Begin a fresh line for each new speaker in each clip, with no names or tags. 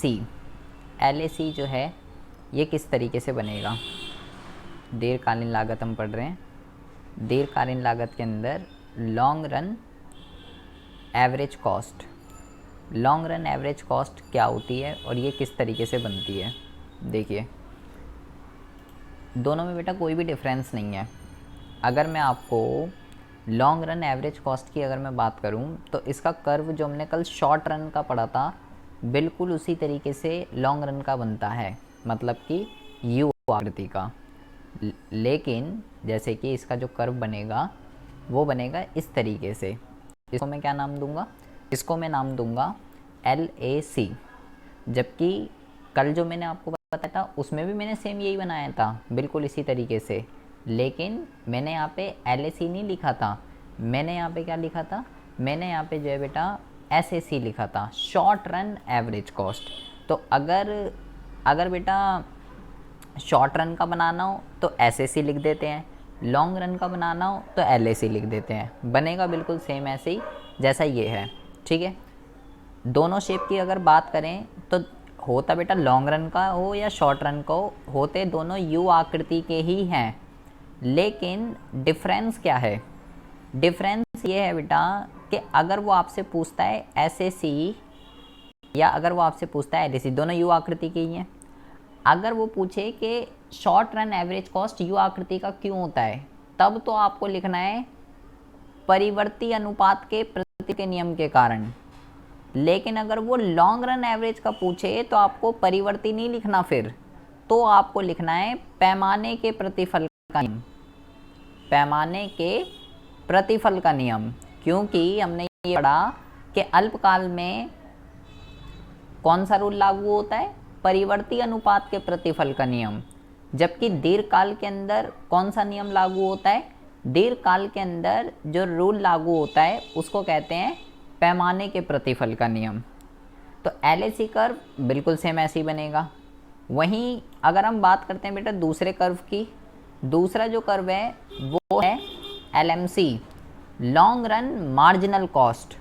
सी LAC जो है ये किस तरीके से बनेगा। दीर्घकालीन लागत हम पढ़ रहे हैं। दीर्घकालीन लागत के अंदर long run average cost, long run average cost क्या होती है और ये किस तरीके से बनती है। देखिए दोनों में बेटा कोई भी डिफरेंस नहीं है। अगर मैं आपको लॉन्ग रन एवरेज कॉस्ट की अगर मैं बात करूं तो इसका कर्व जो हमने कल शॉर्ट रन का पढ़ा था बिल्कुल उसी तरीके से लॉन्ग रन का बनता है, मतलब कि यू आकृति का। लेकिन जैसे कि इसका जो कर्व बनेगा वो बनेगा इस तरीके से। इसको मैं क्या नाम दूंगा, इसको मैं नाम दूंगा LAC। जबकि कल जो मैंने आपको बताया था उसमें भी मैंने सेम यही बनाया था बिल्कुल इसी तरीके से, लेकिन मैंने यहाँ पे LAC नहीं लिखा था। मैंने यहाँ पे क्या लिखा था, मैंने यहाँ पे जो है बेटा SAC लिखा था, शॉर्ट रन एवरेज कॉस्ट। तो अगर बेटा शॉर्ट रन का बनाना हो तो SAC लिख देते हैं, लॉन्ग रन का बनाना हो तो LAC लिख देते हैं। बनेगा बिल्कुल सेम ऐसे ही जैसा ये है, ठीक है। दोनों शेप की अगर बात करें तो होता बेटा लॉन्ग रन का हो या शॉर्ट रन का हो, होते दोनों यू आकृति के ही हैं। लेकिन डिफरेंस क्या है, डिफरेंस ये है बेटा कि अगर वो आपसे पूछता है SAC या अगर वो आपसे पूछता है LAC, दोनों यू आकृति के ही हैं। अगर वो पूछे कि short run average cost you आकृति का क्यों होता है, तब तो आपको लिखना है परिवर्ती अनुपात के प्रति के नियम के कारण। लेकिन अगर वो लॉन्ग रन एवरेज का पूछे तो आपको परिवर्ती नहीं लिखना, फिर तो आपको लिखना है पैमाने के प्रतिफल का नियम, पैमाने के प्रतिफल का नियम। क्योंकि हमने ये पढ़ा कि अल्पकाल में कौन सा रूल लागू होता है, परिवर्ती अनुपात के प्रतिफल का नियम। जबकि दीर्घकाल के अंदर कौन सा नियम लागू होता है, दीर्घकाल के अंदर जो रूल लागू होता है उसको कहते हैं पैमाने के प्रतिफल का नियम। तो LAC कर्व बिल्कुल सेम ऐसे ही बनेगा। वहीं अगर हम बात करते हैं बेटा दूसरे कर्व की, दूसरा जो कर्व है वो है LMC, long run marginal cost.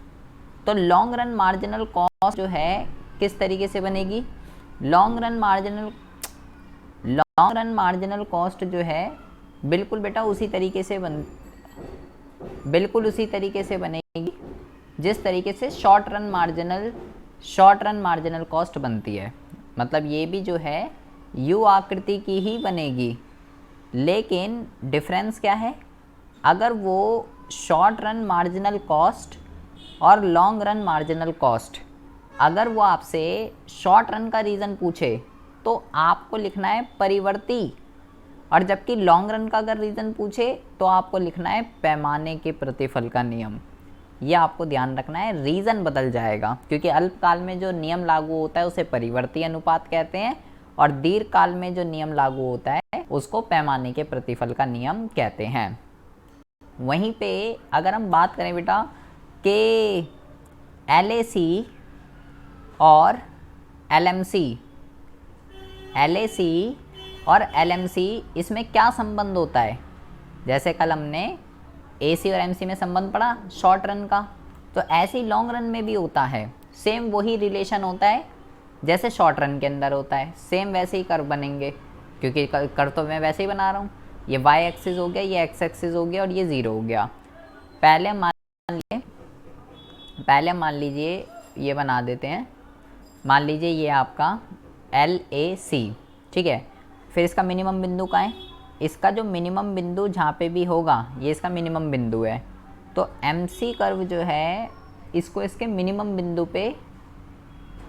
तो लॉन्ग रन मार्जिनल कॉस्ट जो है किस तरीके से बनेगी, लॉन्ग रन मार्जिनल कॉस्ट जो है बिल्कुल बेटा उसी तरीके से बनेगी जिस तरीके से शॉर्ट रन मार्जिनल कॉस्ट बनती है। मतलब ये भी जो है यू आकृति की ही बनेगी। लेकिन डिफरेंस क्या है, अगर वो शॉर्ट रन मार्जिनल कॉस्ट और लॉन्ग रन मार्जिनल कॉस्ट, अगर वो आपसे शॉर्ट रन का रीज़न पूछे तो आपको लिखना है परिवर्ती, और जबकि लॉन्ग रन का अगर रीज़न पूछे तो आपको लिखना है पैमाने के प्रतिफल का नियम। ये आपको ध्यान रखना है, रीज़न बदल जाएगा क्योंकि अल्पकाल में जो नियम लागू होता है उसे परिवर्ती अनुपात कहते हैं और दीर्घकाल में जो नियम लागू होता है उसको पैमाने के प्रतिफल का नियम कहते हैं। वहीं पे अगर हम बात करें बेटा कि LAC और LMC इसमें क्या संबंध होता है। जैसे कल हमने AC और MC में संबंध पढ़ा शॉर्ट रन का, तो ऐसे ही लॉन्ग रन में भी होता है। सेम वही रिलेशन होता है जैसे शॉर्ट रन के अंदर होता है, सेम वैसे ही कर्व बनेंगे। क्योंकि कर्व तो मैं वैसे ही बना रहा हूँ, ये y एक्सिस हो गया, ये x एक्सिस हो गया और ये 0 हो गया। पहले मान लीजिए ये बना देते हैं, मान लीजिए ये आपका LAC, ठीक है। फिर इसका मिनिमम बिंदु कहाँ है, इसका जो मिनिमम बिंदु जहाँ पे भी होगा ये इसका मिनिमम बिंदु है। तो MC कर्व जो है इसको इसके मिनिमम बिंदु पे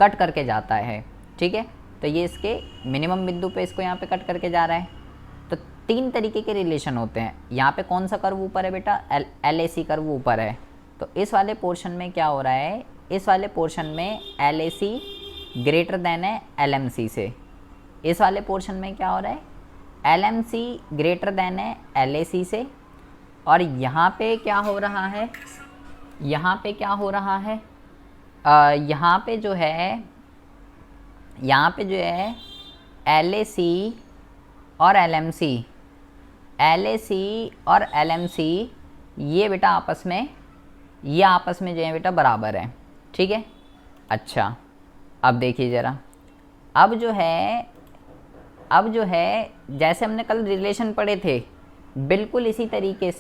कट करके जाता है, ठीक है। तो ये इसके मिनिमम बिंदु पे इसको यहाँ पे कट करके जा रहा है। तो 3 तरीके के रिलेशन होते हैं। यहाँ पे कौन सा कर्व ऊपर है बेटा, LAC कर्व ऊपर है। तो इस वाले पोर्शन में क्या हो रहा है, इस वाले पोर्शन में LAC ग्रेटर देन है LMC से। इस वाले पोर्शन में क्या हो रहा है, LMC ग्रेटर देन है LAC से। और यहाँ पे क्या हो रहा है, यहाँ पे क्या हो रहा है, यहाँ पे जो है LAC और LMC ये बेटा आपस में जो है बेटा बराबर है, ठीक है। अच्छा अब देखिए ज़रा, अब जो है जैसे हमने कल रिलेशन पढ़े थे, बिल्कुल इसी तरीके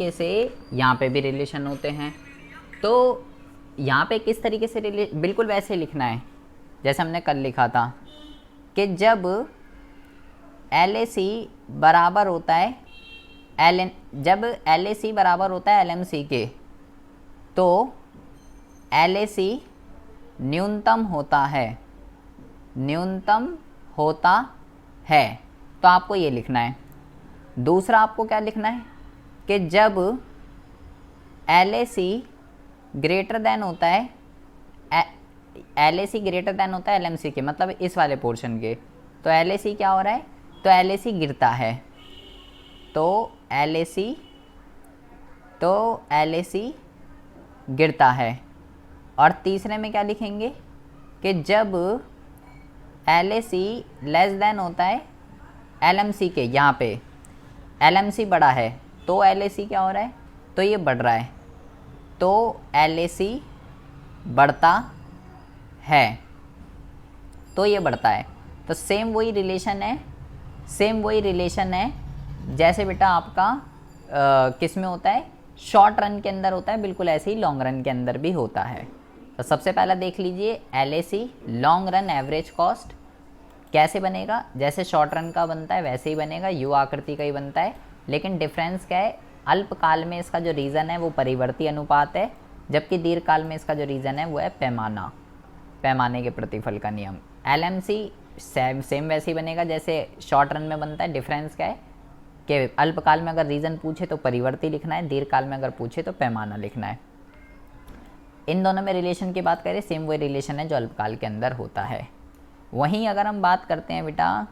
से यहाँ पे भी रिलेशन होते हैं। तो यहाँ पे किस तरीके से बिल्कुल वैसे लिखना है जैसे हमने कल लिखा था कि जब LAC बराबर होता है जब LAC बराबर होता है LMC के, तो LAC न्यूनतम होता है। तो आपको ये लिखना है। दूसरा आपको क्या लिखना है कि जब LAC ग्रेटर देन होता है LMC के, मतलब इस वाले पोर्शन के, तो LAC क्या हो रहा है, तो LAC गिरता है। तो LAC गिरता है। और तीसरे में क्या लिखेंगे कि जब LAC लेस देन होता है LMC के, यहाँ पे LMC बड़ा है तो LAC क्या हो रहा है, तो ये बढ़ रहा है, तो LAC बढ़ता है, तो ये बढ़ता है। तो सेम वही रिलेशन है जैसे बेटा आपका किस में होता है, शॉर्ट रन के अंदर होता है, बिल्कुल ऐसे ही लॉन्ग रन के अंदर भी होता है। तो सबसे पहला देख लीजिए LAC long run average cost कैसे बनेगा, जैसे शॉर्ट रन का बनता है वैसे ही बनेगा, यू आकृति का ही बनता है। लेकिन डिफरेंस क्या है, अल्पकाल में इसका जो रीज़न है वो परिवर्ती अनुपात है, जबकि दीर्घकाल में इसका जो रीज़न है वो है पैमाने के प्रतिफल का नियम। LMC सेम वैसे ही बनेगा जैसे शॉर्ट रन में बनता है। डिफरेंस क्या है कि अल्पकाल में अगर रीज़न पूछे तो परिवर्ती लिखना है, दीर्घकाल में अगर पूछे तो पैमाना लिखना है। इन दोनों में रिलेशन की बात करें, सेम वही रिलेशन है जो अल्पकाल के अंदर होता है। वहीं अगर हम बात करते हैं बेटा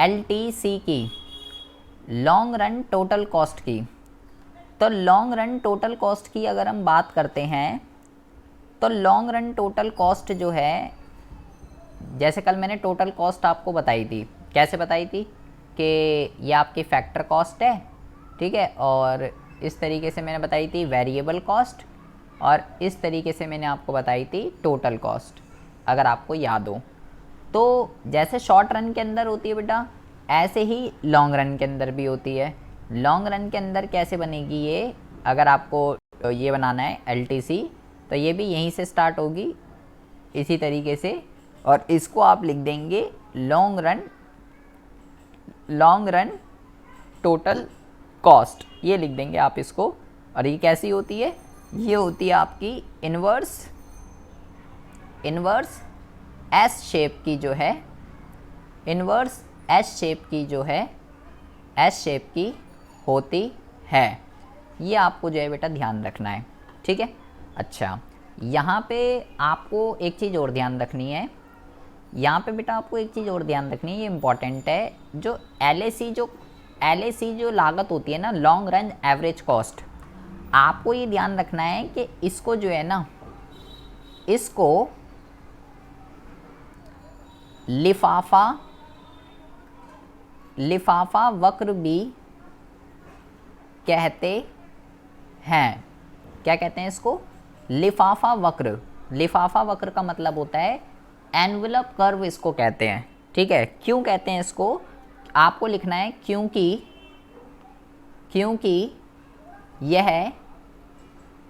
LTC की, लॉन्ग रन टोटल कॉस्ट की, तो लॉन्ग रन टोटल कॉस्ट की अगर हम बात करते हैं तो लॉन्ग रन टोटल कॉस्ट जो है, जैसे कल मैंने टोटल कॉस्ट आपको बताई थी, कैसे बताई थी कि ये आपकी फैक्टर कॉस्ट है, ठीक है, और इस तरीके से मैंने बताई थी वेरिएबल कॉस्ट, और इस तरीके से मैंने आपको बताई थी टोटल कॉस्ट, अगर आपको याद हो। तो जैसे शॉर्ट रन के अंदर होती है बेटा, ऐसे ही लॉन्ग रन के अंदर भी होती है। लॉन्ग रन के अंदर कैसे बनेगी ये, अगर आपको ये बनाना है LTC, तो ये भी यहीं से स्टार्ट होगी इसी तरीके से, और इसको आप लिख देंगे लॉन्ग रन टोटल कॉस्ट, ये लिख देंगे आप इसको। और ये कैसी होती है, ये होती है आपकी इन्वर्स एस शेप की जो है, इन्वर्स एस शेप की होती है। ये आपको जो है बेटा ध्यान रखना है, ठीक है। अच्छा, यहाँ पे आपको एक चीज़ और ध्यान रखनी है, यहाँ पे बेटा आपको एक चीज़ और ध्यान रखनी है, ये इम्पॉर्टेंट है। जो LAC जो लागत होती है ना, लॉन्ग रन एवरेज कॉस्ट, आपको ये ध्यान रखना है कि इसको जो है ना, इसको लिफाफा वक्र भी कहते हैं। क्या कहते हैं इसको, लिफाफा वक्र का मतलब होता है एनवलप कर्व, इसको कहते हैं, ठीक है। क्यों कहते हैं इसको, आपको लिखना है क्योंकि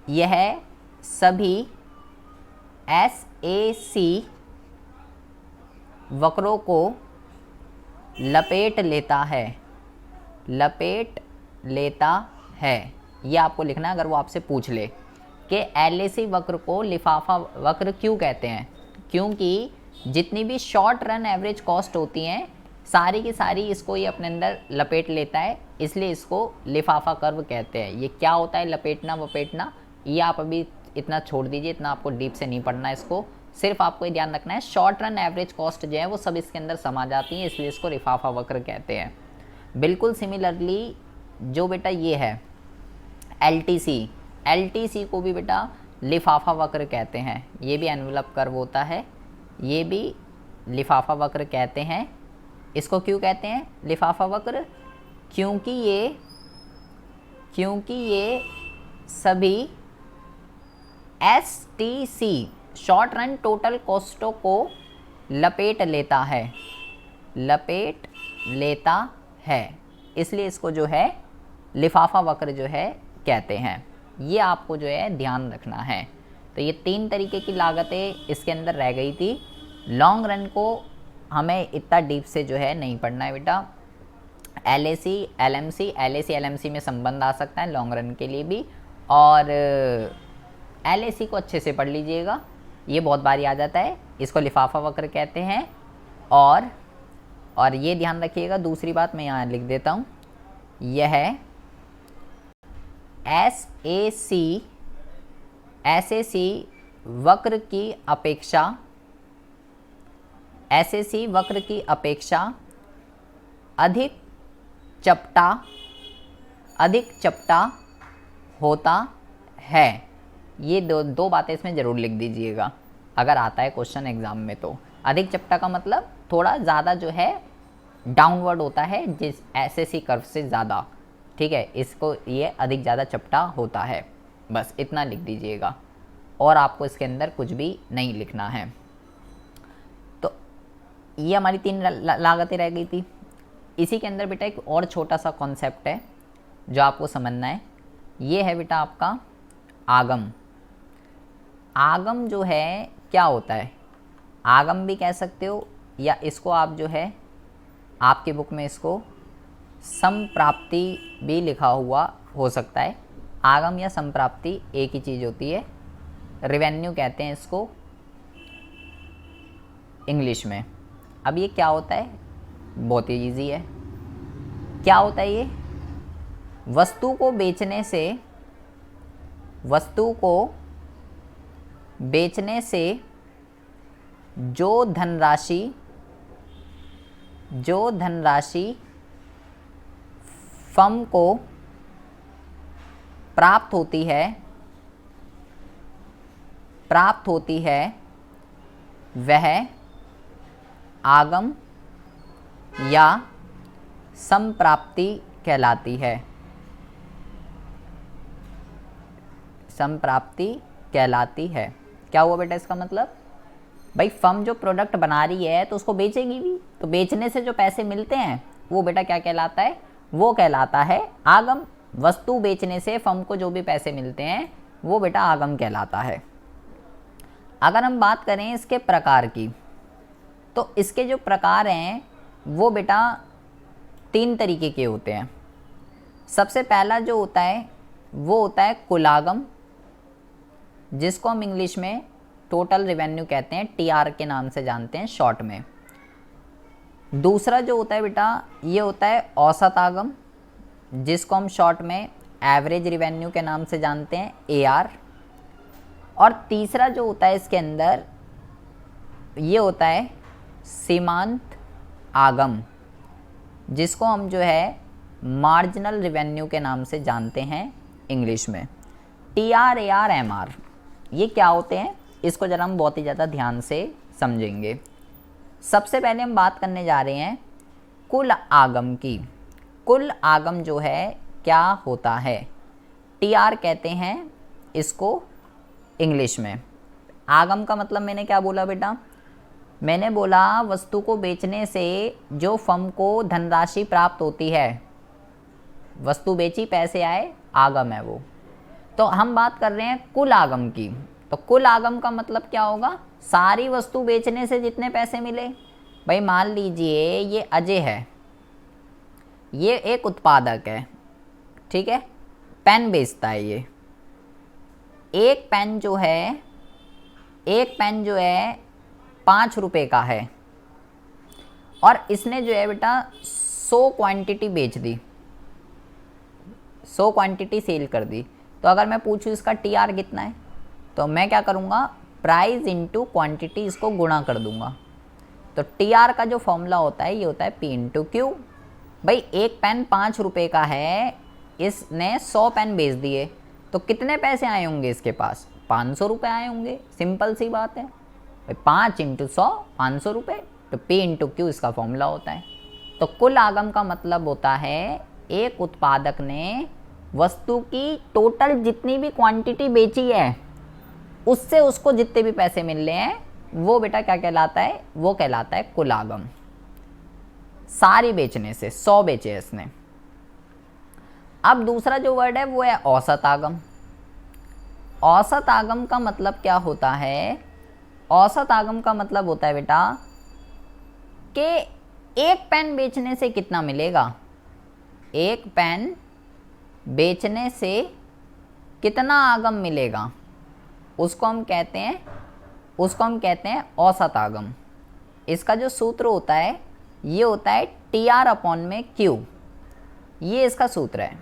यह सभी SAC वक्रों को लपेट लेता है। ये आपको लिखना है अगर वो आपसे पूछ ले कि LAC वक्र को लिफाफा वक्र क्यों कहते हैं, क्योंकि जितनी भी शॉर्ट रन एवरेज कॉस्ट होती हैं सारी की सारी इसको ये अपने अंदर लपेट लेता है, इसलिए इसको लिफाफा कर्व कहते हैं। ये क्या होता है लपेटना वपेटना, ये आप अभी इतना छोड़ दीजिए, इतना आपको डीप से नहीं पढ़ना इसको, सिर्फ आपको ये ध्यान रखना है शॉर्ट रन एवरेज कॉस्ट जो है वो सब इसके अंदर समा जाती है, इसलिए इसको लिफाफा वक्र कहते हैं। बिल्कुल सिमिलरली जो बेटा ये है LTC को भी बेटा लिफाफा वक्र कहते हैं, ये भी एनवलप कर्व होता है, ये भी लिफाफा वक्र कहते हैं। इसको क्यों कहते हैं लिफाफा वक्र, क्योंकि ये सभी STC शॉर्ट रन टोटल कॉस्टों को लपेट लेता है, लपेट लेता है, इसलिए इसको जो है लिफाफा वक्र जो है कहते हैं। ये आपको जो है ध्यान रखना है। तो ये 3 तरीके की लागतें इसके अंदर रह गई थी। लॉन्ग रन को हमें इतना डीप से जो है नहीं पढ़ना है बेटा। LAC LMC, LAC LMC में संबंध आ सकता है लॉन्ग रन के लिए भी, और LAC को अच्छे से पढ़ लीजिएगा, ये बहुत बारी आ जाता है, इसको लिफाफा वक्र कहते हैं। और ये ध्यान रखिएगा, दूसरी बात मैं यहाँ लिख देता हूँ, यह है SAC वक्र की अपेक्षा, SAC वक्र की अपेक्षा अधिक चपटा होता है। ये दो बातें इसमें ज़रूर लिख दीजिएगा अगर आता है क्वेश्चन एग्ज़ाम में। तो अधिक चपटा का मतलब थोड़ा ज़्यादा जो है डाउनवर्ड होता है जिस SAC कर्व से ज़्यादा, ठीक है, इसको ये अधिक ज़्यादा चपटा होता है, बस इतना लिख दीजिएगा, और आपको इसके अंदर कुछ भी नहीं लिखना है। तो ये हमारी 3 लागतें रह गई थी। इसी के अंदर बेटा एक और छोटा सा कॉन्सेप्ट है जो आपको समझना है, ये है बेटा आपका आगम। आगम जो है क्या होता है, आगम भी कह सकते हो, या इसको आप जो है आपकी बुक में इसको संप्राप्ति भी लिखा हुआ हो सकता है। आगम या संप्राप्ति एक ही चीज़ होती है, रेवेन्यू कहते हैं इसको इंग्लिश में। अब ये क्या होता है, बहुत ही ईजी है। क्या होता है ये, वस्तु को बेचने से जो धनराशि फर्म को प्राप्त होती है वह आगम या संप्राप्ति कहलाती है। संप्राप्ति कहलाती है। क्या हुआ बेटा इसका मतलब, भाई फर्म जो प्रोडक्ट बना रही है तो उसको बेचेगी भी, तो बेचने से जो पैसे मिलते हैं वो बेटा क्या कहलाता है, वो कहलाता है आगम। वस्तु बेचने से फर्म को जो भी पैसे मिलते हैं वो बेटा आगम कहलाता है। अगर हम बात करें इसके प्रकार की, तो इसके जो प्रकार हैं वो बेटा 3 तरीके के होते हैं। सबसे पहला जो होता है वो होता है कुल आगम, जिसको हम इंग्लिश में टोटल रेवेन्यू कहते हैं, TR के नाम से जानते हैं शॉर्ट में। दूसरा जो होता है बेटा ये होता है औसत आगम, जिसको हम शॉर्ट में एवरेज रेवेन्यू के नाम से जानते हैं, AR। और तीसरा जो होता है इसके अंदर ये होता है सीमांत आगम, जिसको हम जो है मार्जिनल रेवेन्यू के नाम से जानते हैं इंग्लिश में। TR, AR, MR ये क्या होते हैं, इसको ज़रा हम बहुत ही ज़्यादा ध्यान से समझेंगे। सबसे पहले हम बात करने जा रहे हैं कुल आगम की। कुल आगम जो है क्या होता है, TR कहते हैं इसको इंग्लिश में। आगम का मतलब मैंने क्या बोला बेटा, मैंने बोला वस्तु को बेचने से जो फर्म को धनराशि प्राप्त होती है, वस्तु बेची पैसे आए, आगम है वो। तो हम बात कर रहे हैं कुल आगम की। तो कुल आगम का मतलब क्या होगा, सारी वस्तु बेचने से जितने पैसे मिले। भाई मान लीजिए ये अजय है, ये एक उत्पादक है, ठीक है, पेन बेचता है ये। एक पेन जो है 5 रुपए का है, और इसने जो है बेटा 100 क्वांटिटी बेच दी, 100 क्वांटिटी सेल कर दी। तो अगर मैं पूछूं इसका TR कितना है, तो मैं क्या करूँगा, प्राइस इंटू क्वांटिटी इसको गुणा कर दूंगा। तो TR का जो फॉर्मूला होता है ये होता है P इंटू Q। भाई एक पेन 5 रुपए का है, इसने 100 पेन बेच दिए, तो कितने पैसे आए होंगे इसके पास, 500 रुपये आए होंगे। सिंपल सी बात है भाई, 5 इंटू 100 500 रुपये, तो P इंटू Q इसका फॉर्मूला होता है। तो कुल आगम का मतलब होता है एक उत्पादक ने वस्तु की टोटल जितनी भी क्वांटिटी बेची है उससे उसको जितने भी पैसे मिल रहे हैं वो बेटा क्या कहलाता है, वो कहलाता है कुल आगम। सारी बेचने से 100 बेचे इसने। अब दूसरा जो वर्ड है वो है औसत आगम। औसत आगम का मतलब क्या होता है, औसत आगम का मतलब होता है बेटा कि एक पेन बेचने से कितना मिलेगा, एक पेन बेचने से कितना आगम मिलेगा, उसको हम कहते हैं औसत आगम। इसका जो सूत्र होता है ये होता है TR/Q, ये इसका सूत्र है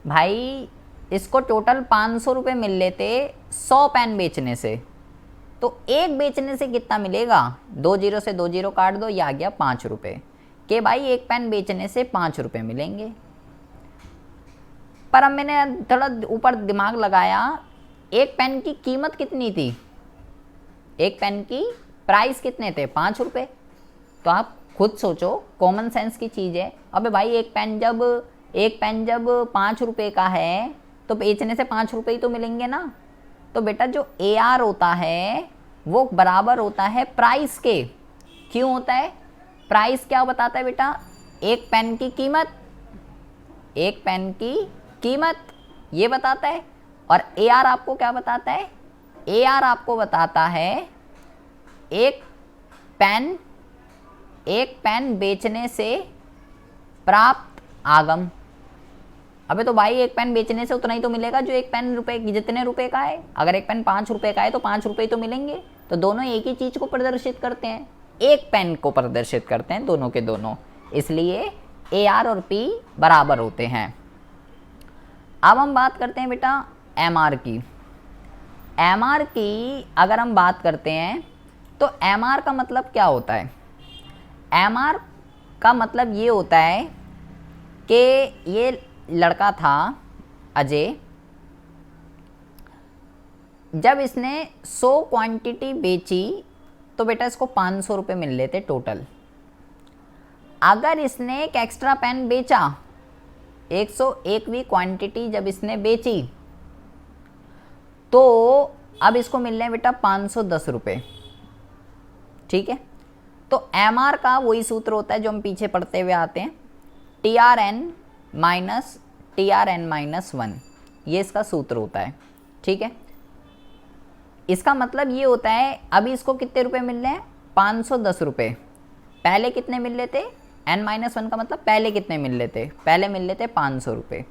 भाई। इसको टोटल 500 रुपये मिल लेते 100 पेन बेचने से, तो एक बेचने से कितना मिलेगा, 2 जीरो से 2 जीरो काट दो, ये आ गया 5 रुपये के भाई एक पेन बेचने से 5 रुपये मिलेंगे। पर अब मैंने थोड़ा ऊपर दिमाग लगाया, एक पेन की कीमत कितनी थी, एक पेन की प्राइस कितने थे, 5 रुपये। तो आप खुद सोचो, कॉमन सेंस की चीज़ है। अबे भाई एक पेन जब 5 रुपये का है तो बेचने से 5 रुपये ही तो मिलेंगे ना। तो बेटा जो AR होता है वो बराबर होता है प्राइस के। क्यों होता है, प्राइस क्या बताता है बेटा, एक पेन की कीमत, एक पेन की कीमत ये बताता है। और AR आपको क्या बताता है, AR आपको बताता है एक पेन बेचने से प्राप्त आगम। अबे तो भाई एक पेन बेचने से उतना ही तो मिलेगा जो एक पेन जितने रुपए का है। अगर एक पेन 5 रुपये का है तो 5 रुपये तो मिलेंगे। तो दोनों एक ही चीज़ को प्रदर्शित करते हैं, एक पेन को प्रदर्शित करते हैं, दोनों के दोनों। इसलिए AR और P बराबर होते हैं। अब हम बात करते हैं बेटा MR की। MR की अगर हम बात करते हैं तो MR का मतलब क्या होता है, MR का मतलब ये होता है कि ये लड़का था अजय, जब इसने 100 क्वांटिटी बेची तो बेटा इसको 500 रुपये मिल लेते टोटल। अगर इसने एक एक्स्ट्रा पेन बेचा, 101वीं क्वांटिटी जब इसने बेची तो अब इसको मिल रहे हैं बेटा 510 रुपये। ठीक है, तो MR का वही सूत्र होता है जो हम पीछे पढ़ते हुए आते हैं, TRN-1, ये इसका सूत्र होता है। ठीक है, इसका मतलब ये होता है अभी इसको कितने रुपए मिल रहे हैं, 510 रुपये। पहले कितने मिल रहे थे, N-1 का मतलब पहले कितने मिल रहे थे, पहले मिल रहे थे 500 रुपये।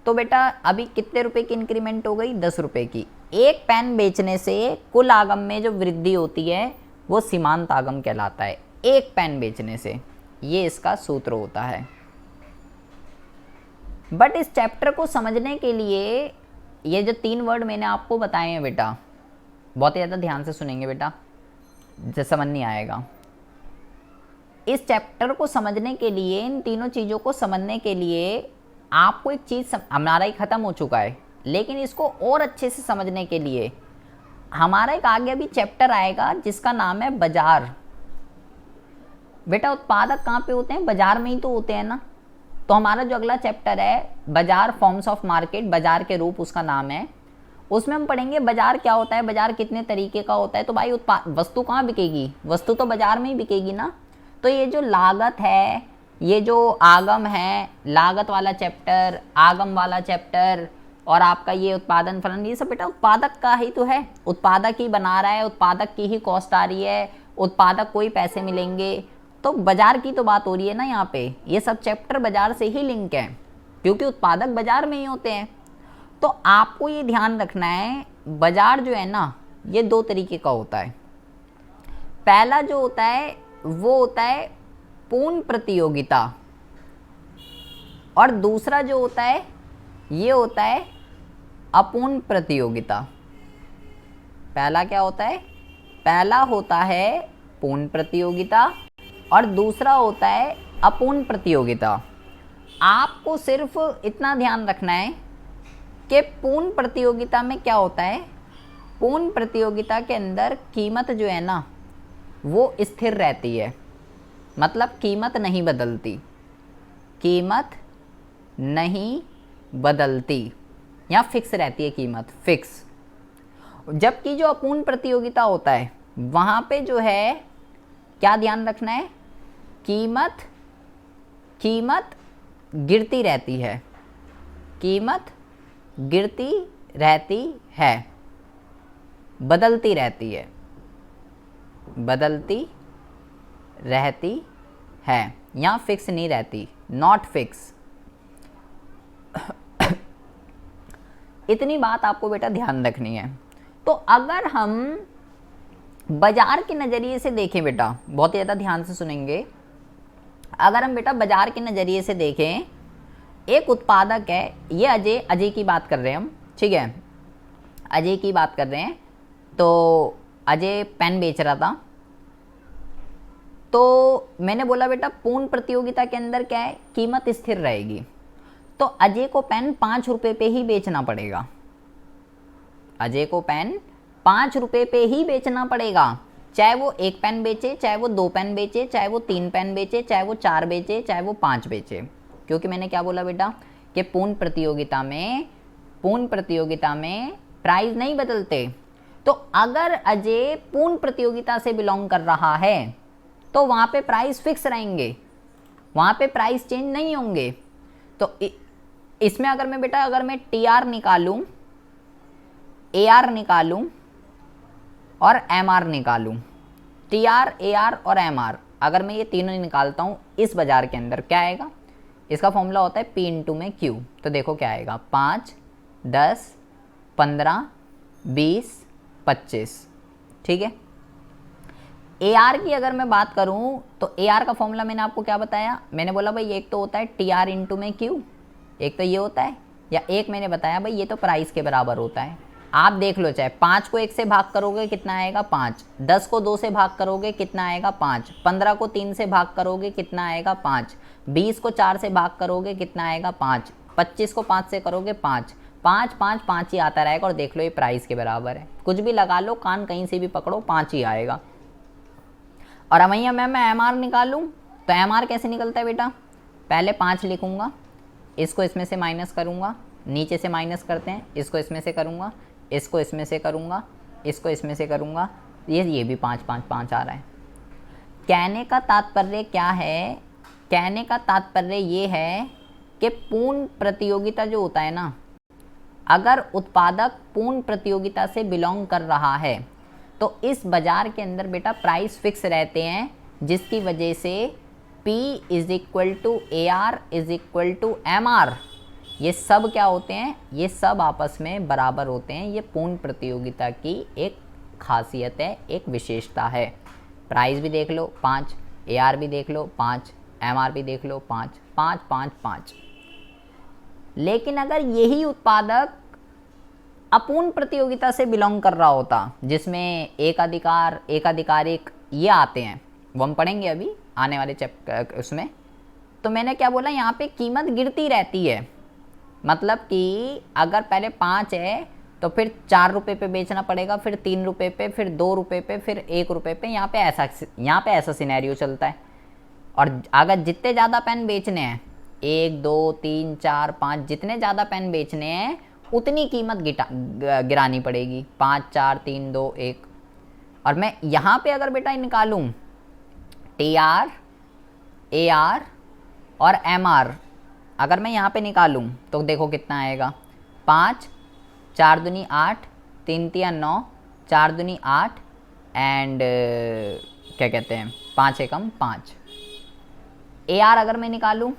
तो बेटा अभी कितने रुपए की इंक्रीमेंट हो गई, 10 रुपये की। एक पेन बेचने से कुल आगम में जो वृद्धि होती है वो सीमांत आगम कहलाता है, एक पेन बेचने से। ये इसका सूत्र होता है। बट इस चैप्टर को समझने के लिए ये जो 3 वर्ड मैंने आपको बताए हैं बेटा, बहुत ही ज़्यादा ध्यान से सुनेंगे बेटा, जैसे समझ नहीं आएगा। इस चैप्टर को समझने के लिए, इन तीनों चीज़ों को समझने के लिए आपको एक चीज़ हमारा ही ख़त्म हो चुका है, लेकिन इसको और अच्छे से समझने के लिए हमारा एक आगे अभी चैप्टर आएगा जिसका नाम है बाजार। बेटा उत्पादक कहाँ पे होते हैं, बाजार में ही तो होते हैं ना। तो हमारा जो अगला चैप्टर है बाजार, फॉर्म्स ऑफ मार्केट, बाजार के रूप उसका नाम है, उसमें हम पढ़ेंगे बाजार क्या होता है, बाजार कितने तरीके का होता है। तो भाई वस्तु कहाँ बिकेगी, वस्तु तो बाजार में ही बिकेगी ना। तो ये जो लागत है, ये जो आगम है, लागत वाला चैप्टर, आगम वाला चैप्टर, और आपका ये उत्पादन फलन, ये सब बेटा उत्पादक का ही तो है। उत्पादक ही बना रहा है, उत्पादक की ही कॉस्ट आ रही है, उत्पादक को ही पैसे मिलेंगे। तो बाजार की तो बात हो रही है ना यहाँ पे। ये सब चैप्टर बाजार से ही लिंक है क्योंकि उत्पादक बाजार में ही होते हैं। तो आपको ये ध्यान रखना है, बाजार जो है ना ये 2 तरीके का होता है। पहला जो होता है वो होता है पूर्ण प्रतियोगिता, और दूसरा जो होता है ये होता है अपूर्ण प्रतियोगिता। पहला क्या होता है, पहला होता है पूर्ण प्रतियोगिता और दूसरा होता है अपूर्ण प्रतियोगिता। आपको सिर्फ इतना ध्यान रखना है कि पूर्ण प्रतियोगिता में क्या होता है, पूर्ण प्रतियोगिता के अंदर कीमत जो है ना वो स्थिर रहती है, मतलब कीमत नहीं बदलती, कीमत नहीं बदलती, या फिक्स रहती है कीमत, फिक्स। जबकि जो अपूर्ण प्रतियोगिता होता है वहाँ पे जो है क्या ध्यान रखना है, कीमत गिरती रहती है, कीमत गिरती रहती है, बदलती रहती है, बदलती रहती है, यहाँ फिक्स नहीं रहती, नॉट फिक्स। इतनी बात आपको बेटा ध्यान रखनी है। तो अगर हम बाजार के नज़रिए से देखें बेटा, बहुत ज़्यादा ध्यान से सुनेंगे, अगर हम बेटा बाजार के नज़रिए से देखें, एक उत्पादक है, ये अजय की बात कर रहे हैं हम, ठीक है, अजय की बात कर रहे हैं। तो अजय पेन बेच रहा था, तो मैंने बोला बेटा पूर्ण प्रतियोगिता के अंदर क्या है, कीमत स्थिर रहेगी, तो अजय को पेन 5 रुपये पे ही बेचना पड़ेगा, अजय को पेन 5 रुपये पे ही बेचना पड़ेगा, चाहे वो 1 पेन बेचे, चाहे वो 2 पेन बेचे, चाहे वो 3 पेन बेचे, चाहे वो 4 बेचे, चाहे वो 5 बेचे। क्योंकि मैंने क्या बोला बेटा कि पूर्ण प्रतियोगिता में प्राइस नहीं बदलते। तो अगर अजय पूर्ण प्रतियोगिता से बिलोंग कर रहा है तो वहाँ पे प्राइस फिक्स रहेंगे, वहाँ पे प्राइस चेंज नहीं होंगे। तो इसमें अगर मैं टी आर निकालूं, ए आर निकालूं और एम आर निकालूं, टी आर, ए आर और एम आर, अगर मैं ये तीनों निकालता हूँ इस बाजार के अंदर, क्या आएगा, इसका फॉर्मूला होता है P इंटू में Q। तो देखो क्या आएगा, 5, 10, 15, 20, 25, ठीक है। ए आर की अगर मैं बात करूं तो ए आर का फॉर्मूला मैंने आपको क्या बताया, मैंने बोला भाई एक तो होता है टी आर इंटू में क्यू, एक तो ये होता है, या एक मैंने बताया भाई ये तो प्राइस के बराबर होता है। आप देख लो, चाहे 5 को 1 से भाग करोगे कितना आएगा 5, 10 को 2 से भाग करोगे कितना आएगा 5, 15 को 3 से भाग करोगे कितना आएगा 5, 20 को 4 से भाग करोगे कितना आएगा 5, 25 को 5 से करोगे 5, 5 5 5 ही आता रहेगा। और देख लो ये प्राइस के बराबर है, कुछ भी लगा लो, कान कहीं से भी पकड़ो, 5 ही आएगा। और अब मैं एम आर निकालूँ तो एम आर कैसे निकलता है बेटा, पहले 5 लिखूँगा, इसको इसमें से माइनस करूँगा, नीचे से माइनस करते हैं, इसको इसमें से करूँगा, इसको इसमें से करूँगा, इसको इसमें से करूँगा, ये भी 5 5 5 आ रहा है। कहने का तात्पर्य क्या है, कहने का तात्पर्य ये है कि पूर्ण प्रतियोगिता जो होता है ना, अगर उत्पादक पूर्ण प्रतियोगिता से बिलोंग कर रहा है तो इस बाज़ार के अंदर बेटा प्राइस फिक्स रहते हैं, जिसकी वजह से P is equal to A R is equal to M R, ये सब क्या होते हैं, ये सब आपस में बराबर होते हैं। ये पूर्ण प्रतियोगिता की एक खासियत है, एक विशेषता है। प्राइस भी देख लो 5, ए आर भी देख लो 5, एम आर भी देख लो 5 5 5 5। लेकिन अगर यही उत्पादक अपूर्ण प्रतियोगिता से बिलोंग कर रहा होता, जिसमें एकाधिकारिक ये आते हैं, वो हम पढ़ेंगे अभी आने वाले चैप्टर उसमें, तो मैंने क्या बोला, यहाँ पे कीमत गिरती रहती है। मतलब कि अगर पहले 5 है तो फिर 4 रुपये पे बेचना पड़ेगा, फिर 3 रुपये पे, फिर 2 रुपये पे, फिर 1 रुपये पे, यहाँ पे ऐसा सिनेरियो चलता है। और अगर जितने ज़्यादा पेन बेचने हैं, 1 2 3 4 5, जितने ज़्यादा पेन बेचने हैं उतनी कीमत गिरानी पड़ेगी, 5 4 3 2 1। और मैं यहाँ पे अगर बेटा निकालूँ टी आर, ए आर और एम आर, अगर मैं यहाँ पे निकालूँ तो देखो कितना आएगा, 5 4 दूनी 8, 3 तिया 9, 4 दूनी 8 एंड क्या कहते हैं 5 एकम 5। ए आर अगर मैं निकालूँ,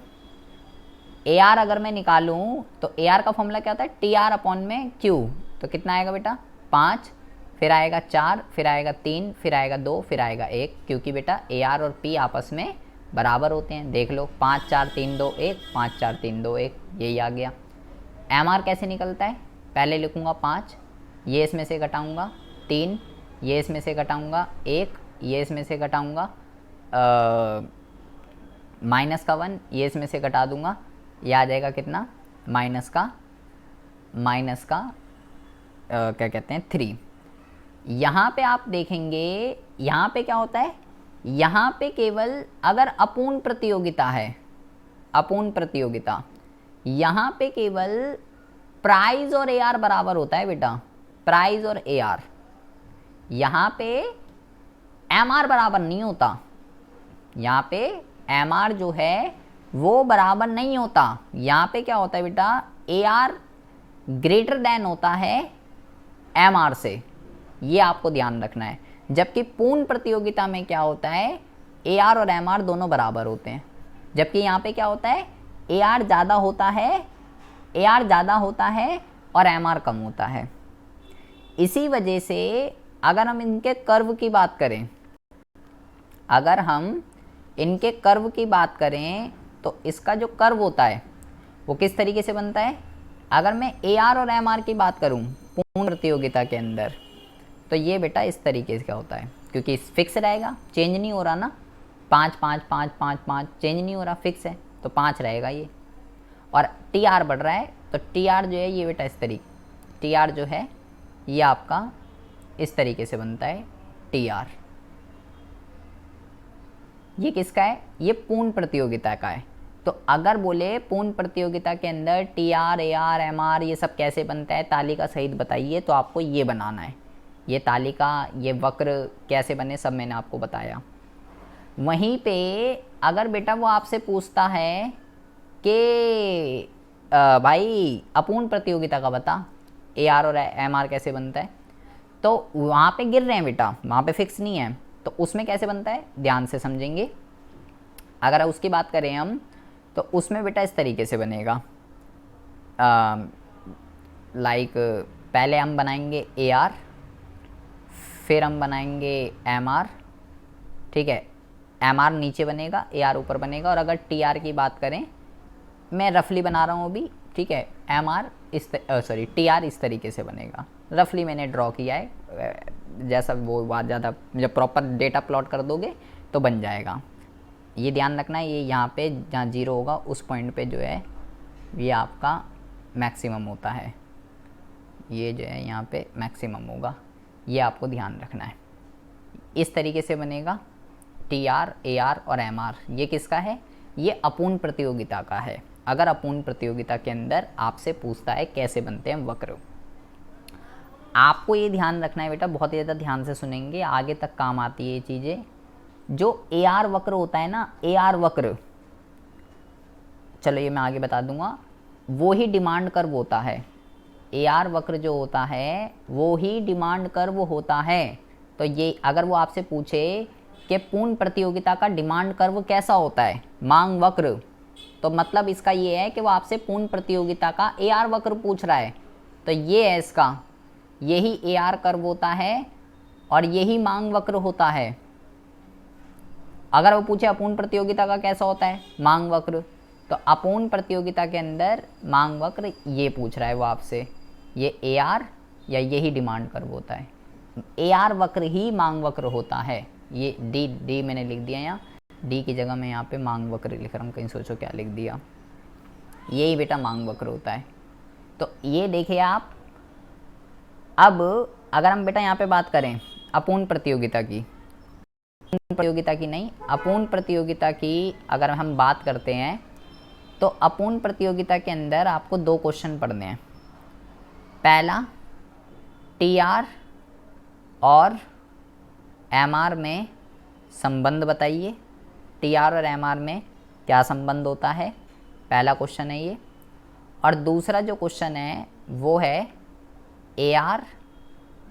ए आर अगर मैं निकालूँ तो ए आर का फॉर्मूला क्या होता है, टी आर अपॉन में क्यू। तो कितना आएगा बेटा 5, फिर आएगा 4, फिर आएगा 3, फिर आएगा 2, फिर आएगा 1, क्योंकि बेटा ए आर और पी आपस में बराबर होते हैं। देख लो 5 4 3 2 1, 5 4 3 2 1, यही आ गया। एम आर कैसे निकलता है, पहले लिखूँगा 5, ये इसमें से घटाऊँगा 3, ये इसमें से घटाऊँगा 1, ये इसमें से घटाऊँगा माइनस का 1, ये इसमें से घटा दूँगा, ये आ जाएगा कितना, माइनस का क्या कहते हैं 3। यहाँ पे आप देखेंगे, यहाँ पे क्या होता है, यहाँ पे केवल अगर अपूर्ण प्रतियोगिता है, अपूर्ण प्रतियोगिता, यहाँ पे केवल प्राइस और ए आर बराबर होता है बेटा, प्राइस और AR, यहाँ पे MR बराबर नहीं होता, यहाँ पे MR जो है वो बराबर नहीं होता। यहाँ पे क्या होता है बेटा, AR ग्रेटर देन होता है MR से, ये आपको ध्यान रखना है। जबकि पूर्ण प्रतियोगिता में क्या होता है, AR और MR दोनों बराबर होते हैं। जबकि यहाँ पे क्या होता है, AR ज़्यादा होता है, AR ज़्यादा होता है और MR कम होता है। इसी वजह से अगर हम इनके कर्व की बात करें, अगर हम इनके कर्व की बात करें तो इसका जो कर्व होता है वो किस तरीके से बनता है। अगर मैं AR और MR की बात करूं पूर्ण प्रतियोगिता के अंदर, तो ये बेटा इस तरीके से क्या होता है, क्योंकि फिक्स रहेगा, चेंज नहीं हो रहा ना, 5 5 5 5 5 चेंज नहीं हो रहा, फिक्स है, तो 5 रहेगा ये। और TR बढ़ रहा है तो TR जो है ये बेटा इस तरीके, TR जो है ये आपका इस तरीके से बनता है TR। ये किसका है, ये पूर्ण प्रतियोगिता का है। तो अगर बोले पूर्ण प्रतियोगिता के अंदर TR AR MR ये सब कैसे बनता है, तालिका सहित बताइए, तो आपको ये बनाना है। ये तालिका, ये वक्र कैसे बने सब मैंने आपको बताया। वहीं पे अगर बेटा वो आपसे पूछता है कि भाई अपूर्ण प्रतियोगिता का बता, AR और MR कैसे बनता है, तो वहाँ पे गिर रहे हैं बेटा, वहाँ पे फिक्स नहीं है, तो उसमें कैसे बनता है ध्यान से समझेंगे। अगर उसकी बात करें हम, तो उसमें बेटा इस तरीके से बनेगा, लाइक पहले हम बनाएंगे AR, फिर हम बनाएंगे MR, ठीक है, MR नीचे बनेगा, AR ऊपर बनेगा। और अगर TR की बात करें, मैं रफली बना रहा हूँ अभी, ठीक है, TR इस तरीके से बनेगा, रफली मैंने ड्रॉ किया है, जैसा वो बात ज़्यादा जब प्रॉपर डेटा प्लॉट कर दोगे तो बन जाएगा। ये ध्यान रखना है, ये यहाँ पे जहाँ 0 होगा उस पॉइंट पे जो है ये आपका मैक्सिमम होता है, ये जो है यहाँ पे मैक्सिमम होगा, ये आपको ध्यान रखना है। इस तरीके से बनेगा TR AR और MR। ये किसका है, ये अपूर्ण प्रतियोगिता का है। अगर अपूर्ण प्रतियोगिता के अंदर आपसे पूछता है कैसे बनते हैं वक्र, आपको ये ध्यान रखना है बेटा, बहुत ही ज़्यादा ध्यान से सुनेंगे, आगे तक काम आती है ये चीज़ें। जो AR वक्र होता है ना, AR वक्र, चलो ये मैं आगे बता दूंगा, वो ही डिमांड कर्व होता है। AR वक्र जो होता है वो ही डिमांड कर्व होता है। तो ये अगर वो आपसे पूछे कि पूर्ण प्रतियोगिता का डिमांड कर्व कैसा होता है, मांग वक्र, तो मतलब इसका ये है कि वो आपसे पूर्ण प्रतियोगिता का AR वक्र पूछ रहा है। तो ये है इसका, यही AR कर्व होता है और यही मांग वक्र होता है। अगर वो पूछे अपूर्ण प्रतियोगिता का कैसा होता है, मांग वक्र, तो अपूर्ण प्रतियोगिता के अंदर मांग वक्र ये पूछ रहा है वो आपसे, ये AR या यही डिमांड कर्व होता है। AR वक्र ही मांग वक्र होता है। ये D मैंने लिख दिया यहाँ, D की जगह मैं यहाँ पे मांग वक्र लिख रहा हूँ, कहीं सोचो क्या लिख दिया, यही बेटा मांग वक्र होता है। तो ये देखिए आप। अब अगर हम बेटा यहाँ पे बात करें अपूर्ण प्रतियोगिता की, प्रतियोगिता की नहीं, अपूर्ण प्रतियोगिता की अगर हम बात करते हैं, तो अपूर्ण प्रतियोगिता के अंदर आपको 2 क्वेश्चन पढ़ने हैं। पहला, TR और MR में संबंध बताइए, TR और MR में क्या संबंध होता है, पहला क्वेश्चन है ये। और दूसरा जो क्वेश्चन है वो है AR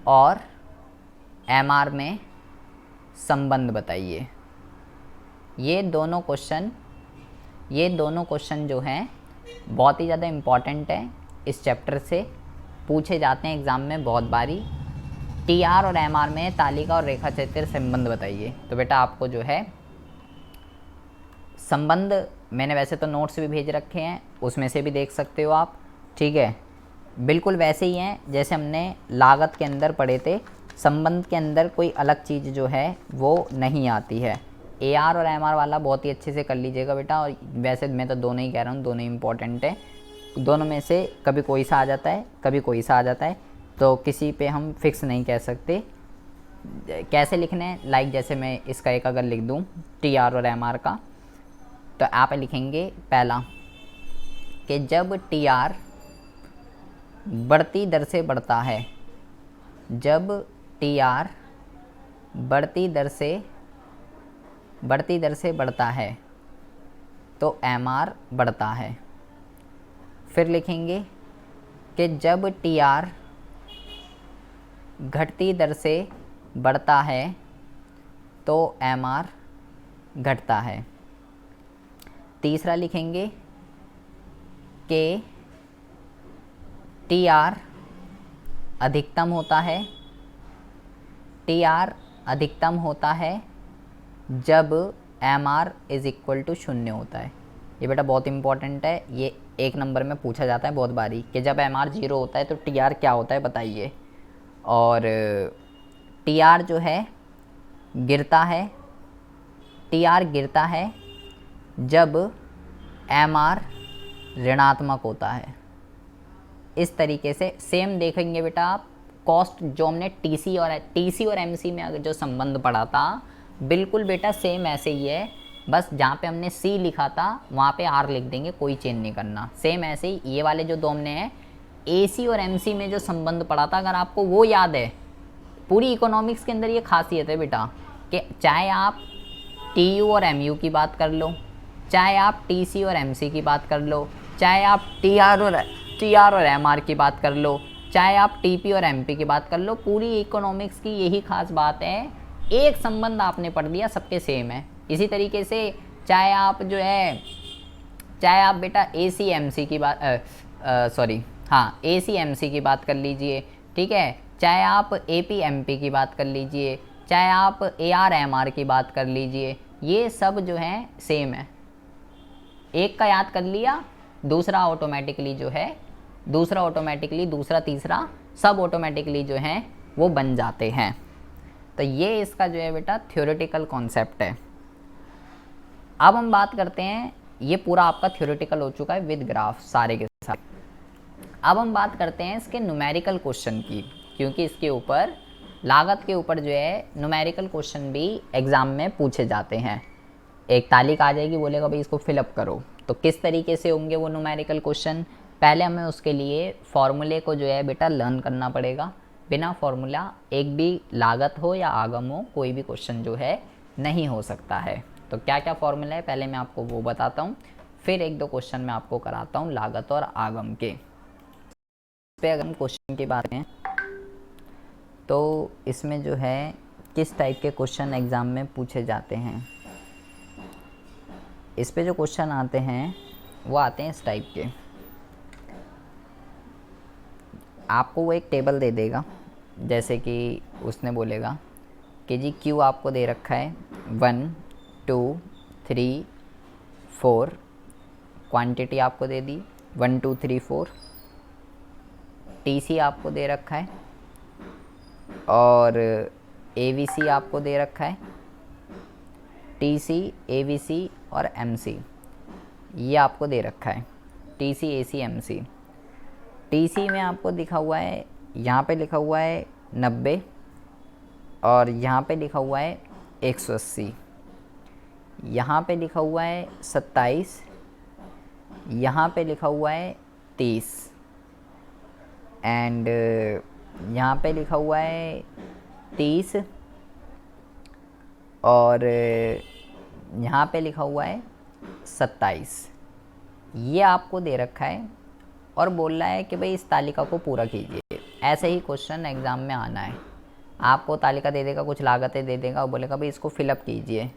और MR में संबंध बताइए। ये दोनों क्वेश्चन जो हैं बहुत ही ज़्यादा इम्पॉर्टेंट है, इस चैप्टर से पूछे जाते हैं एग्ज़ाम में बहुत बारी। TR और MR में तालिका और रेखा चित्र संबंध बताइए। तो बेटा आपको जो है संबंध मैंने वैसे तो नोट्स भी भेज रखे हैं, उसमें से भी देख सकते हो आप, ठीक है, बिल्कुल वैसे ही हैं जैसे हमने लागत के अंदर पढ़े थे। संबंध के अंदर कोई अलग चीज़ जो है वो नहीं आती है। AR और MR वाला बहुत ही अच्छे से कर लीजिएगा बेटा। और वैसे मैं तो दोनों ही कह रहा हूँ, दोनों ही इम्पॉर्टेंट है, दोनों में से कभी कोई सा आ जाता है, कभी कोई सा आ जाता है, तो किसी पे हम फिक्स नहीं कह सकते। कैसे लिखने हैं, लाइक जैसे मैं इसका एक अगर लिख दूँ TR और MR का, तो आप लिखेंगे पहला कि जब TR बढ़ती दर से बढ़ता है, जब टी आर बढ़ती दर से बढ़ता है तो एम आर बढ़ता है। फिर लिखेंगे कि जब टी आर घटती दर से बढ़ता है तो एम आर घटता है। तीसरा लिखेंगे कि टी आर अधिकतम होता है, टी आर अधिकतम होता है जब M R is equal to 0 होता है। ये बेटा बहुत इंपॉर्टेंट है, ये 1 नंबर में पूछा जाता है बहुत बारी कि जब एम आर 0 होता है तो टी आर क्या होता है बताइए। और टी आर जो है गिरता है, टी आर गिरता है जब एम आर ऋणात्मक होता है। इस तरीके से सेम देखेंगे बेटा आप कॉस्ट जो हमने टीसी और एमसी में अगर जो संबंध पढ़ा था बिल्कुल बेटा सेम ऐसे ही है, बस जहाँ पे हमने सी लिखा था वहाँ पे आर लिख देंगे, कोई चेंज नहीं करना। सेम ऐसे ही ये वाले जो दो हमने हैं एसी और एमसी में जो संबंध पढ़ा था, अगर आपको वो याद है, पूरी इकोनॉमिक्स के अंदर ये खासियत है बेटा कि चाहे आप टीयू और एमयू की बात कर लो, चाहे आप टीसी और एमसी की बात कर लो, चाहे आप टीआर और एमआर की बात कर लो, चाहे आप टीपी और एमपी की बात कर लो, पूरी इकोनॉमिक्स की यही खास बात है, एक संबंध आपने पढ़ दिया सबके सेम है। इसी तरीके से चाहे आप जो है, चाहे आप बेटा एसी एमसी की बात एसी एमसी की बात कर लीजिए, ठीक है, चाहे आप एपी एमपी की बात कर लीजिए, चाहे आप एआर एमआर की बात कर लीजिए, ये सब जो है सेम है। एक का याद कर लिया, दूसरा ऑटोमेटिकली दूसरा तीसरा सब ऑटोमेटिकली जो है वो बन जाते हैं। तो ये इसका जो है बेटा थ्योरेटिकल कॉन्सेप्ट है। अब हम बात करते हैं, ये पूरा आपका थ्योरेटिकल हो चुका है विद ग्राफ सारे के साथ। अब हम बात करते हैं इसके न्यूमेरिकल क्वेश्चन की, क्योंकि इसके ऊपर लागत के ऊपर जो है न्यूमेरिकल क्वेश्चन भी एग्ज़ाम में पूछे जाते हैं। एक तालिका आ जाएगी, बोलेगा भाई इसको फिलअप करो, तो किस तरीके से होंगे वो न्यूमेरिकल क्वेश्चन, पहले हमें उसके लिए फॉर्मूले को जो है बेटा लर्न करना पड़ेगा। बिना फॉर्मूला एक भी लागत हो या आगम हो कोई भी क्वेश्चन जो है नहीं हो सकता है। तो क्या क्या फॉर्मूला है पहले मैं आपको वो बताता हूँ, फिर एक दो क्वेश्चन मैं आपको कराता हूँ लागत और आगम के। इस पर अगर हम क्वेश्चन की बात करें तो इसमें जो है किस टाइप के क्वेश्चन एग्ज़ाम में पूछे जाते हैं, इस पे जो क्वेश्चन आते हैं वो आते हैं इस टाइप के। आपको वो एक टेबल दे देगा, जैसे कि उसने बोलेगा कि जी क्यू आपको दे रखा है 1 2 3 4, क्वांटिटी आपको दे दी 1 2 3 4, टीसी आपको दे रखा है और एवीसी आपको दे रखा है, टीसी एवीसी और एमसी ये आपको दे रखा है, टीसी एसी एमसी। टीसी में आपको दिखा हुआ है, यहाँ पे लिखा हुआ है 90 और यहाँ पे लिखा हुआ है 180, यहाँ पे लिखा हुआ है 27, यहाँ पे लिखा हुआ है 30 एंड यहाँ पे लिखा हुआ है 30 और यहाँ पे लिखा हुआ है 27। ये आपको दे रखा है और बोल रहा है कि भाई इस तालिका को पूरा कीजिए। ऐसे ही क्वेश्चन एग्ज़ाम में आना है, आपको तालिका दे देगा, कुछ लागतें दे देगा और बोलेगा भाई इसको फिलअप कीजिए।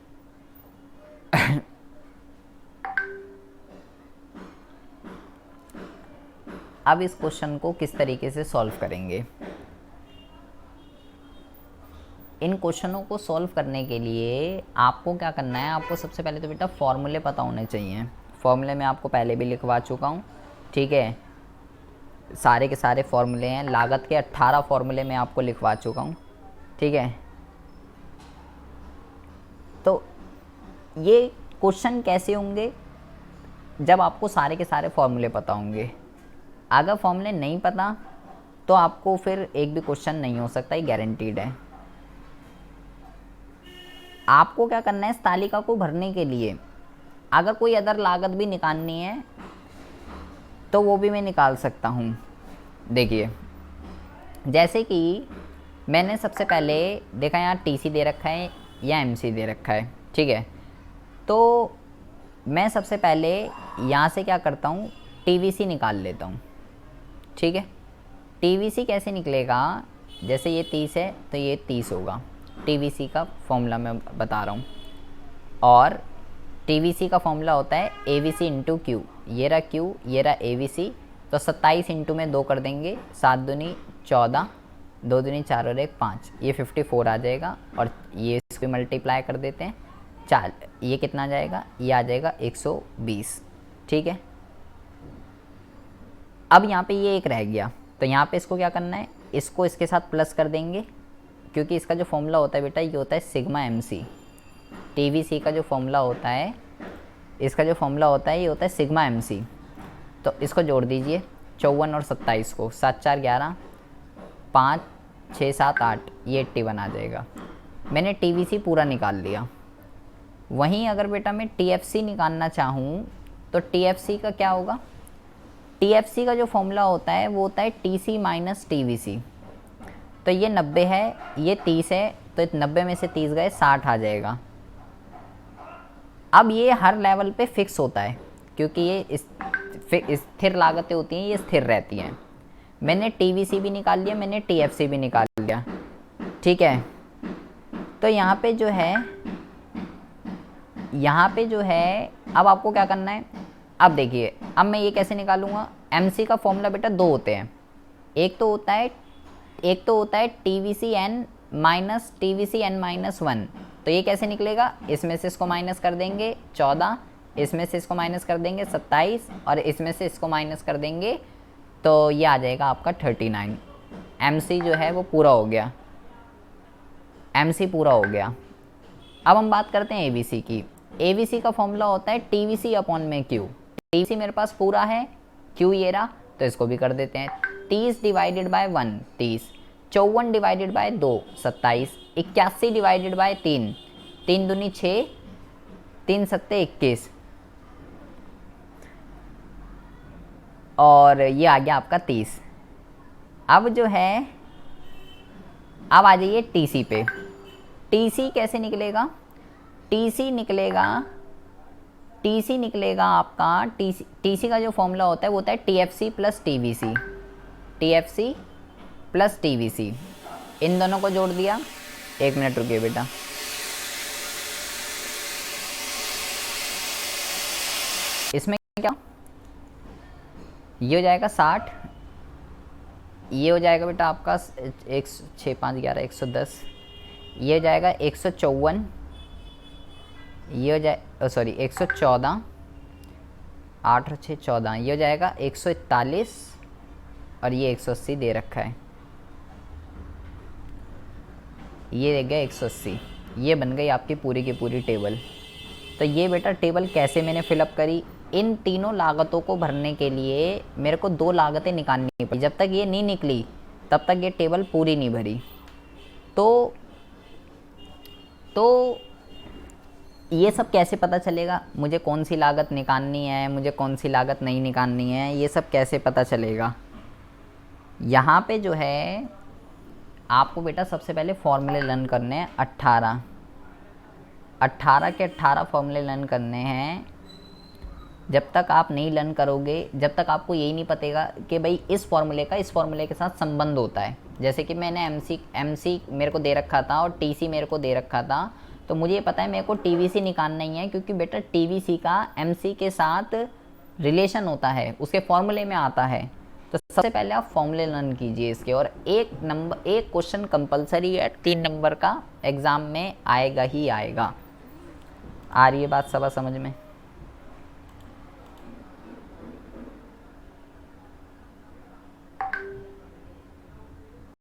अब इस क्वेश्चन को किस तरीके से सॉल्व करेंगे, इन क्वेश्चनों को सॉल्व करने के लिए आपको क्या करना है, आपको सबसे पहले तो बेटा फॉर्मूले पता होने चाहिए। फॉर्मूले मैं आपको पहले भी लिखवा चुका हूँ, ठीक है, सारे के सारे फॉर्मूले हैं, लागत के 18 फॉर्मूले मैं आपको लिखवा चुका हूँ, ठीक है। तो ये क्वेश्चन कैसे होंगे, जब आपको सारे के सारे फॉर्मूले पता होंगे। अगर फॉर्मूले नहीं पता तो आपको फिर एक भी क्वेश्चन नहीं हो सकता, ये गारंटीड है। आपको क्या करना है, इस तालिका को भरने के लिए अगर कोई अदर लागत भी निकालनी है तो वो भी मैं निकाल सकता हूँ। देखिए जैसे कि मैंने सबसे पहले देखा यहाँ टीसी दे रखा है या एमसी दे रखा है, ठीक है। तो मैं सबसे पहले यहाँ से क्या करता हूँ, टीवीसी निकाल लेता हूँ, ठीक है। टीवीसी कैसे निकलेगा, जैसे ये 30 है तो ये 30 होगा, टीवीसी का फॉर्मूला मैं बता रहा हूँ। और टीवीसी का फॉर्मूला होता है एवीसी इंटू क्यू, ये रहा क्यू, ये रहा एवीसी। तो 27 इंटू में 2 कर देंगे, 7 दूनी 14, 2 दूनी 4 और 1 5, ये 54 आ जाएगा। और ये इसको मल्टीप्लाई कर देते हैं, 4, ये कितना आ जाएगा, ये आ जाएगा 120, ठीक है। अब यहाँ पे ये एक रह गया, तो यहाँ पे इसको क्या करना है, इसको इसके साथ प्लस कर देंगे, क्योंकि इसका जो फॉर्मूला होता है बेटा ये होता है सिग्मा एमसी। टीवीसी का जो फॉर्मूला होता है, इसका जो फॉर्मूला होता है ये होता है सिग्मा एमसी। तो इसको जोड़ दीजिए 54 और 27 को, 7 4 11, 5 6 7 8, ये 81 आ जाएगा। मैंने टीवीसी पूरा निकाल लिया। वहीं अगर बेटा मैं टीएफसी निकालना चाहूँ तो टीएफसी का क्या होगा, टीएफसी का जो फॉर्मूला होता है वो होता है टीसी माइनस टीवीसी। तो ये 90 है, ये 30 है, तो 90 में से 30 गए 60 आ जाएगा। अब ये हर लेवल पे फिक्स होता है, क्योंकि ये स्थिर लागतें होती हैं, ये स्थिर रहती हैं। मैंने टीवीसी भी निकाल लिया, मैंने टीएफसी भी निकाल लिया, ठीक है। तो यहाँ पे जो है अब आपको क्या करना है, अब देखिए अब मैं ये कैसे निकालूंगा। एमसी का फॉर्मूला बेटा 2 होते हैं, एक तो होता है TVC n minus TVC n minus 1। तो ये कैसे निकलेगा, इसमें से इसको माइनस कर देंगे 14, इसमें से इसको माइनस कर देंगे 27, और इसमें से इसको माइनस कर देंगे, तो ये आ जाएगा आपका 39। एमसी जो है वो पूरा हो गया, एमसी पूरा हो गया। अब हम बात करते हैं एवीसी की। एवीसी का फॉर्मूला होता है टीवीसी अपॉन में क्यू। टीवीसी मेरे पास पूरा है, क्यू ये रहा, तो इसको भी कर देते हैं। 30 divided by 1 30, 54 divided by 2 27, 81 divided by 3 3 दूनी 6, 3 सत्ते 21, और ये आ गया आपका 30। अब जो है, अब आ जाइए टीसी पे। टीसी कैसे निकलेगा, टीसी निकलेगा आपका, टीसी का जो फॉर्मूला होता है वो होता है TFC plus TVC. TFC plus TVC, इन दोनों को जोड़ दिया। 1 मिनट रुकिए बेटा, इसमें क्या, ये हो जाएगा 60, ये हो जाएगा बेटा आपका 6 5 11 110, ये हो जाएगा 154, ये हो जाए सॉरी 114, 8 और 6 14, ये हो जाएगा 141, और ये 180 दे रखा है, ये दे गया 180। ये बन गई आपकी पूरी की पूरी टेबल। तो ये बेटा टेबल कैसे मैंने फिलअप करी, इन तीनों लागतों को भरने के लिए मेरे को 2 लागतें निकालनी पड़ी। जब तक ये नहीं निकली तब तक ये टेबल पूरी नहीं भरी। तो ये सब कैसे पता चलेगा, मुझे कौन सी लागत निकालनी है, मुझे कौन सी लागत नहीं निकालनी है, ये सब कैसे पता चलेगा। यहाँ पे जो है आपको बेटा सबसे पहले फॉर्मूले लर्न करने हैं 18 के 18 फॉर्मूले लर्न करने हैं। जब तक आप नहीं लर्न करोगे, जब तक आपको यही नहीं पतेगा कि भाई इस फॉर्मूले का इस फॉर्मूले के साथ संबंध होता है। जैसे कि मैंने एमसी मेरे को दे रखा था और टीसी मेरे को दे रखा था, तो मुझे ये पता है मेरे को टीवीसी निकालना ही है, क्योंकि बेटा टीवीसी का एमसी के साथ रिलेशन होता है, उसके फॉर्मूले में आता है। तो सबसे पहले आप फॉर्मूले लर्न कीजिए इसके, और एक क्वेश्चन कंपलसरी है 3 नंबर का एग्ज़ाम में आएगा ही आएगा। आ रही है बात सब समझ में।